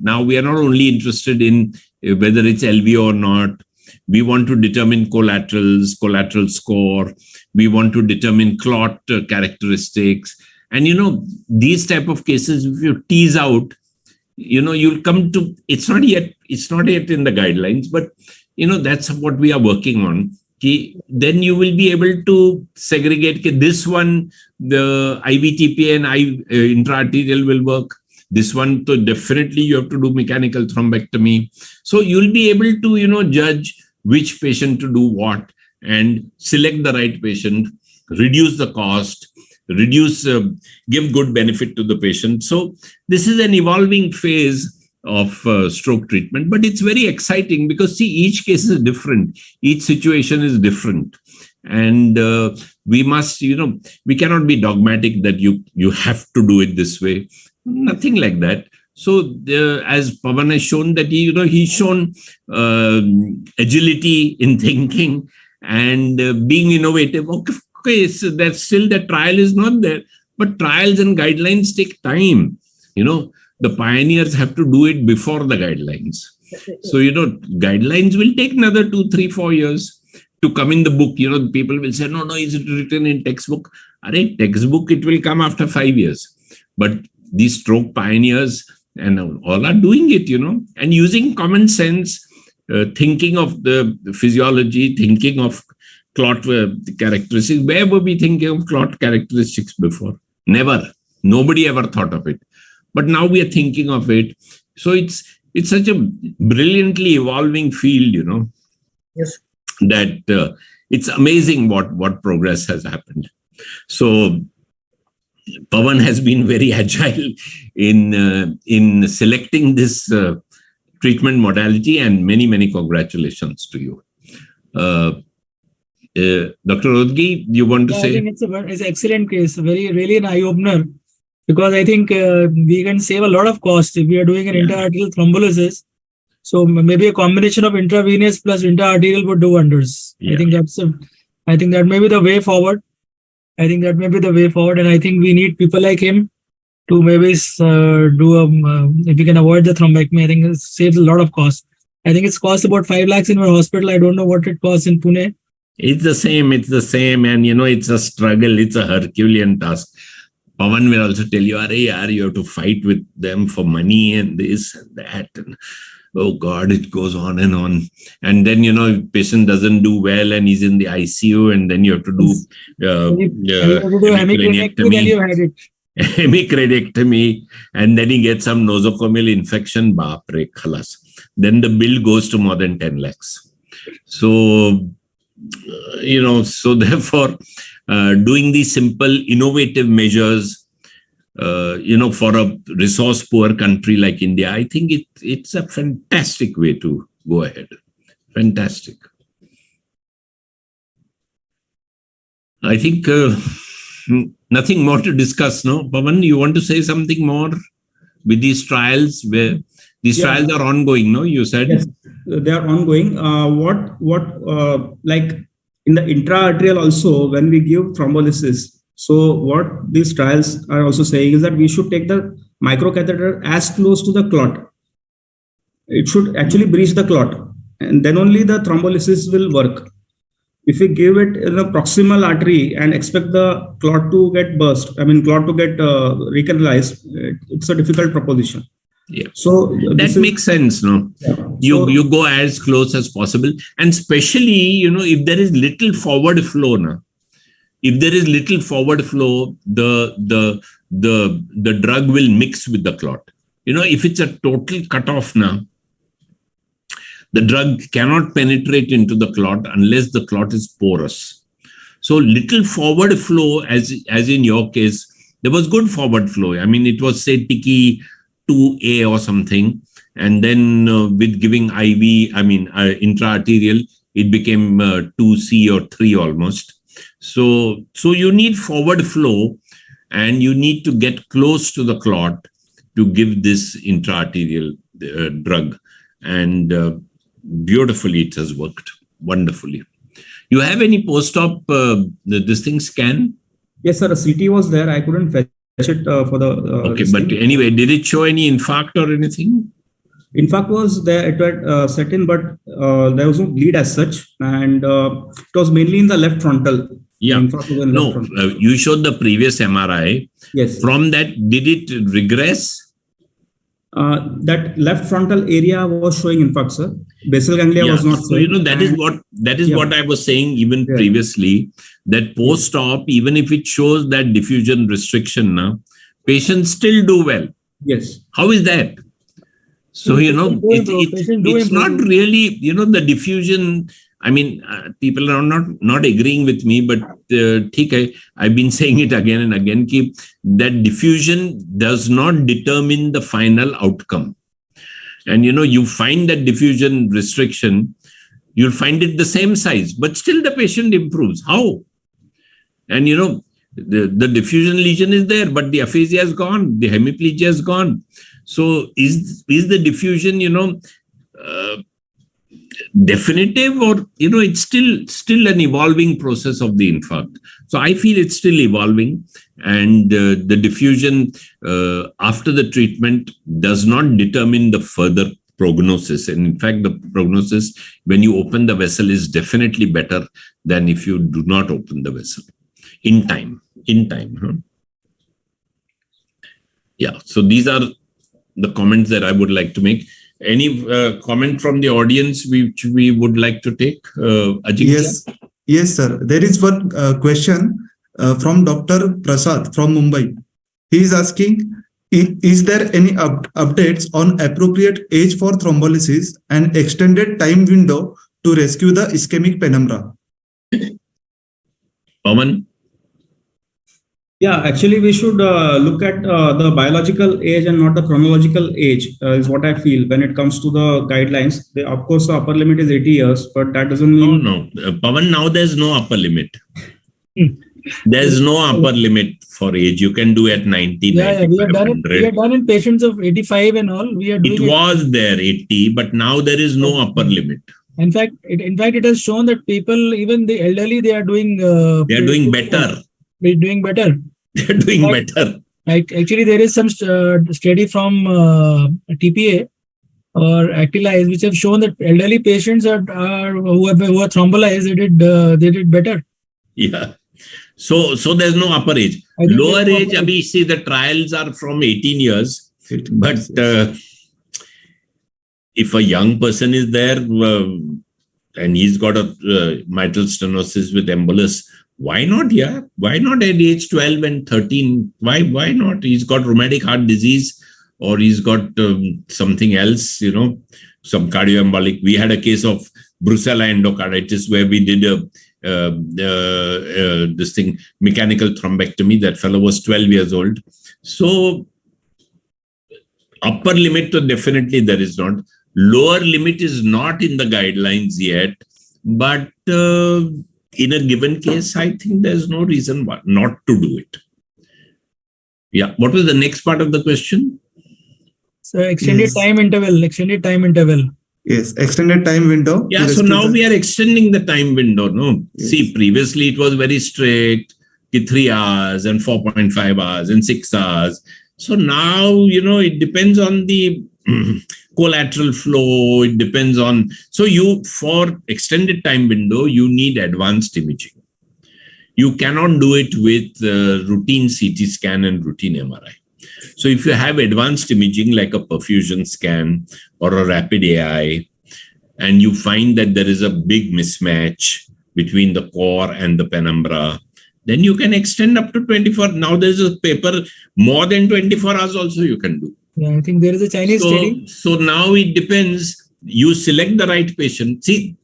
now we are not only interested in whether it's LV or not. We want to determine collaterals, collateral score. We want to determine clot characteristics. And, these type of cases, if you tease out, you'll come to, it's not yet in the guidelines, but, that's what we are working on. Then you will be able to segregate this one, the IVTP and intraarterial will work. This one, so definitely you have to do mechanical thrombectomy. So you'll be able to, judge which patient to do what and select the right patient, reduce the cost, give good benefit to the patient. So this is an evolving phase of stroke treatment, but it's very exciting because see, each case is different. Each situation is different. And we must, we cannot be dogmatic that you have to do it this way. Nothing like that. So as Pawan has shown that he's shown agility in thinking and being innovative. Okay, so that's still the trial is not there, but trials and guidelines take time. The pioneers have to do it before the guidelines. So, guidelines will take another 2, 3, 4 years to come in the book. People will say, no, is it written in textbook? Textbook, it will come after 5 years. But these stroke pioneers and all are doing it, and using common sense, thinking of the physiology, thinking of clot characteristics. Where were we thinking of clot characteristics before? Never. Nobody ever thought of it. But now we are thinking of it. So it's such a brilliantly evolving field, Yes. That it's amazing what progress has happened. So Pawan has been very agile in selecting this treatment modality, and many, many congratulations to you. Dr. Rohatgi, you want to say? I think it's an excellent case, really an eye-opener, because I think we can save a lot of cost if we are doing an intra-arterial thrombolysis. So maybe a combination of intravenous plus intra-arterial would do wonders. Yeah. I think that may be the way forward. And I think we need people like him to maybe if we can avoid the thrombectomy. I think it saves a lot of cost. I think it's cost about 5 lakhs in our hospital. I don't know what it costs in Pune. It's the same. And, it's a struggle. It's a Herculean task. Pawan will also tell you, you have to fight with them for money and this and that. And, oh God, it goes on and on. And then, if patient doesn't do well and he's in the ICU, and then you have to do hemicraniectomy, and then he gets some nosocomial infection, baapre, khalas. Then the bill goes to more than 10 lakhs. So, so therefore, doing these simple, innovative measures, for a resource poor country like India, I think it's a fantastic way to go ahead. Fantastic. I think nothing more to discuss, no? Pawan, you want to say something more with these trials? Where these trials are ongoing, no? You said? Yes, they are ongoing. Like in the intra-arterial also, when we give thrombolysis, so what these trials are also saying is that we should take the microcatheter as close to the clot. It should actually breach the clot, and then only the thrombolysis will work. If we give it in the proximal artery and expect the clot to get burst, clot to get recanalized, it's a difficult proposition. Yeah. So that makes sense, no? Yeah. You go as close as possible, and especially, if there is little forward flow, no? If there is little forward flow, the drug will mix with the clot. If it's a total cutoff now, The drug cannot penetrate into the clot unless the clot is porous. So little forward flow, as in your case, there was good forward flow. I mean, it was say TICI 2A or something. And then with giving IV, intra-arterial, it became 2C or 3 almost. So you need forward flow and you need to get close to the clot to give this intra-arterial drug. And beautifully, it has worked wonderfully. You have any post-op this thing scan? Yes, sir. A CT was there. I couldn't fetch it for the. Okay, but anyway, did it show any infarct or anything? Infarct was there, it had set in, but there was no bleed as such, and it was mainly in the left frontal. Yeah, no, you showed the previous MRI. Yes. From that, did it regress? That left frontal area was showing infarct, sir. Basal ganglia was not. So that is what I was saying even previously. That post-op, even if it shows that diffusion restriction, patients still do well. Yes. How is that? So, it's not really, the diffusion. I mean, people are not agreeing with me, but I've been saying it again and again, that diffusion does not determine the final outcome. And, you find that diffusion restriction, you'll find it the same size, but still the patient improves. How? And, the diffusion lesion is there, but the aphasia is gone, the hemiplegia is gone. So is the diffusion, definitive, or, it's still an evolving process of the infarct. So I feel it's still evolving, and the diffusion after the treatment does not determine the further prognosis. And in fact, the prognosis when you open the vessel is definitely better than if you do not open the vessel in time. Yeah. So these are the comments that I would like to make. Any comment from the audience which we would like to take? Ajinkya? Yes, sir. There is one question from Dr. Prasad from Mumbai. He is asking, is there any updates on appropriate age for thrombolysis and extended time window to rescue the ischemic penumbra? Pawan? Yeah, actually, we should look at the biological age and not the chronological age, is what I feel when it comes to the guidelines. Of course, the upper limit is 80 years, but that doesn't mean... No. Pawan, now there's no upper limit. There's no upper limit for age. You can do at 90, we have done in patients of 85 and all. It was there 80, but now there is no upper limit. In fact, it has shown that people, even the elderly, they are doing... they are doing better. They're doing better. They're doing better. Actually, there is some study from TPA or Actilize which have shown that elderly patients who are thrombolized, they did better. Yeah. So there's no upper age. Lower age, see, the trials are from 18 years. But if a young person is there and he's got a mitral stenosis with embolus, why not? Yeah. Why not at age 12 and 13? Why not? He's got rheumatic heart disease, or he's got something else, some cardioembolic. We had a case of brucella endocarditis where we did this thing, mechanical thrombectomy. That fellow was 12 years old. So upper limit, definitely there is not. Lower limit is not in the guidelines yet, but in a given case, I think there's no reason not to do it. Yeah. What was the next part of the question? So extended time interval. Yes, extended time window. Yeah, so now we are extending the time window. No, yes. See, previously it was very strict, 3 hours and 4.5 hours and 6 hours. So now, it depends on the collateral flow. It depends on, for extended time window, you need advanced imaging. You cannot do it with routine CT scan and routine MRI. So if you have advanced imaging like a perfusion scan or a rapid AI, and you find that there is a big mismatch between the core and the penumbra, then you can extend up to 24. Now there's a paper, more than 24 hours also you can do. Yeah, I think there is a Chinese study. So now it depends you select the right patient. See,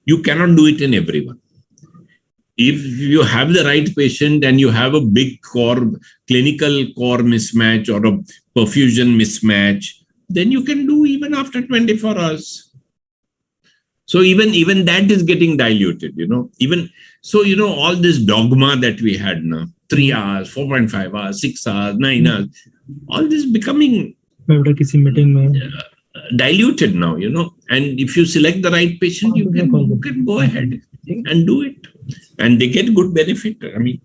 you cannot do it in everyone. If you have the right patient and you have a big clinical core mismatch or a perfusion mismatch, then you can do even after 24 hours. So even that is getting diluted, all this dogma that we had now, 3 hours, 4.5 hours, 6 hours, 9 hours, all this becoming diluted now, and if you select the right patient, you can go ahead and do it. And they get good benefit. I mean,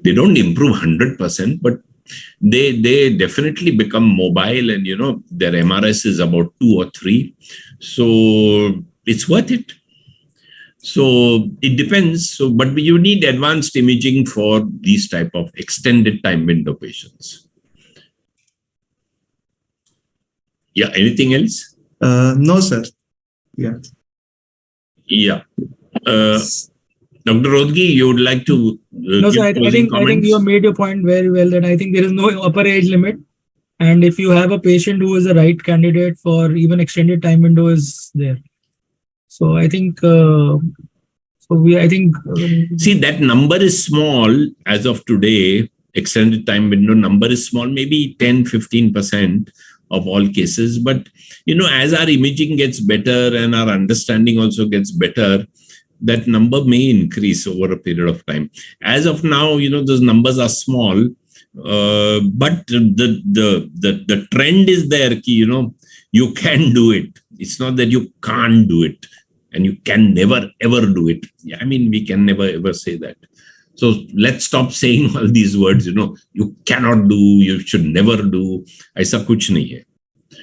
they don't improve 100%, but they definitely become mobile, and their MRS is about 2 or 3. So it's worth it. So it depends. So, but you need advanced imaging for these type of extended time window patients. Yeah. Anything else? No, sir. Yeah. Yeah. Dr. Rohatgi, you would like to no, sir, I think you have made your point very well, that I think there is no upper age limit. And if you have a patient who is the right candidate for even extended time window is there. So I think, see, that number is small as of today. Extended time window number is small, maybe 10-15% of all cases. But, as our imaging gets better and our understanding also gets better, that number may increase over a period of time. As of now, those numbers are small, but the trend is there. You can do it. It's not that you can't do it, and you can never ever do it. I mean, we can never ever say that. So let's stop saying all these words. You cannot do. You should never do. Aisa kuch nahi hai.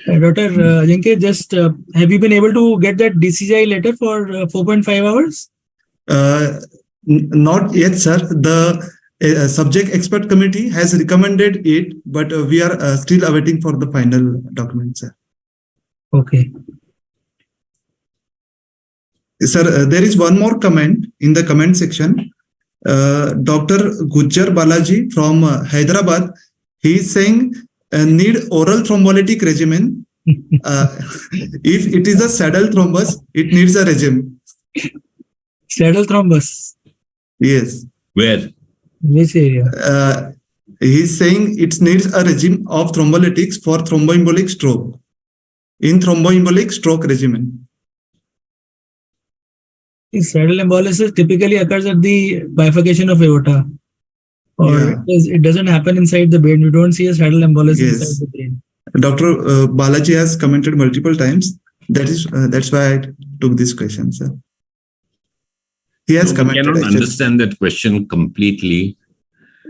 Dr. Ajinkya, just have you been able to get that DCGI letter for 4.5 hours? Not yet, sir. The subject expert committee has recommended it, but we are still awaiting for the final document, sir. Okay. Sir, there is one more comment in the comment section. Dr. Gujjar Balaji from Hyderabad, he is saying need oral thrombolytic regimen. If it is a saddle thrombus, it needs a regimen. Saddle thrombus? Yes. Where? Which area? He is saying it needs a regime of thrombolytics for thromboembolic stroke. In thromboembolic stroke regimen. Saddle embolysis typically occurs at the bifurcation of aorta. Or it doesn't happen inside the brain. You don't see a saddle embolism inside the brain. Dr. Balaji has commented multiple times. That's why I took this question, sir. He has commented. I cannot understand that question completely.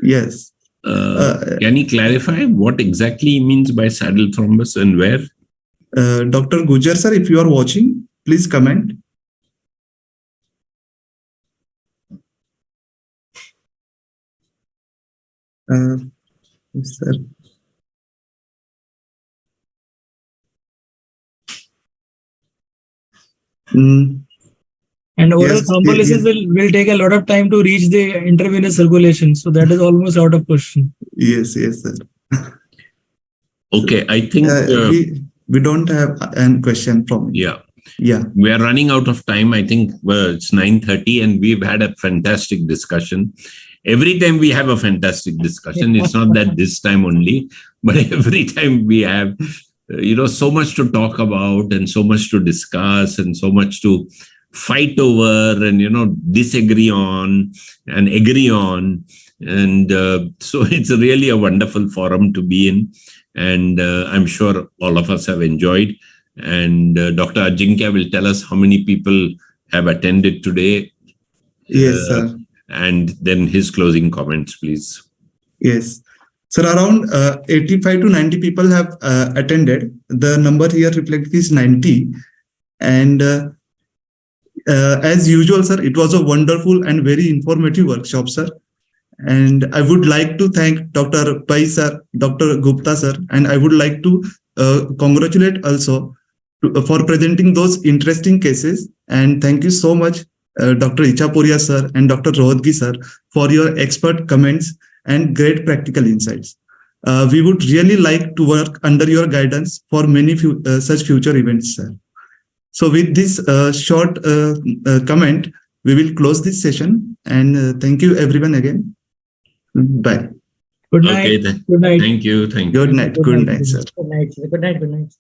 Yes. Can he clarify what exactly he means by saddle thrombus and where? Dr. Gujjar, sir, if you are watching, please comment. Sir. And oral thrombolysis will take a lot of time to reach the intravenous circulation. So that is almost out of question. Yes, sir. Okay, I think we don't have a question from you. Yeah. We are running out of time. I think it's 9:30 and we've had a fantastic discussion. Every time we have a fantastic discussion. It's not that this time only, but every time we have, so much to talk about and so much to discuss and so much to fight over and, disagree on and agree on. And so it's really a wonderful forum to be in. And I'm sure all of us have enjoyed. And Dr. Ajinkya will tell us how many people have attended today. Yes, sir. And then his closing comments, please. Yes. Sir, around 85 to 90 people have attended. The number here reflects is 90. And as usual, sir, it was a wonderful and very informative workshop, sir. And I would like to thank Dr. Pai, sir, Dr. Gupta, sir, and I would like to congratulate also for presenting those interesting cases. And thank you so much, Dr. Ichaporia, sir, and Dr. Rohatgi, sir, for your expert comments and great practical insights. We would really like to work under your guidance for many such future events, sir. So with this short comment, we will close this session, and thank you everyone again. Bye. Good night. Okay, then. Good night. Thank you. Good night. Good night, sir. Good night. Good night. Good night.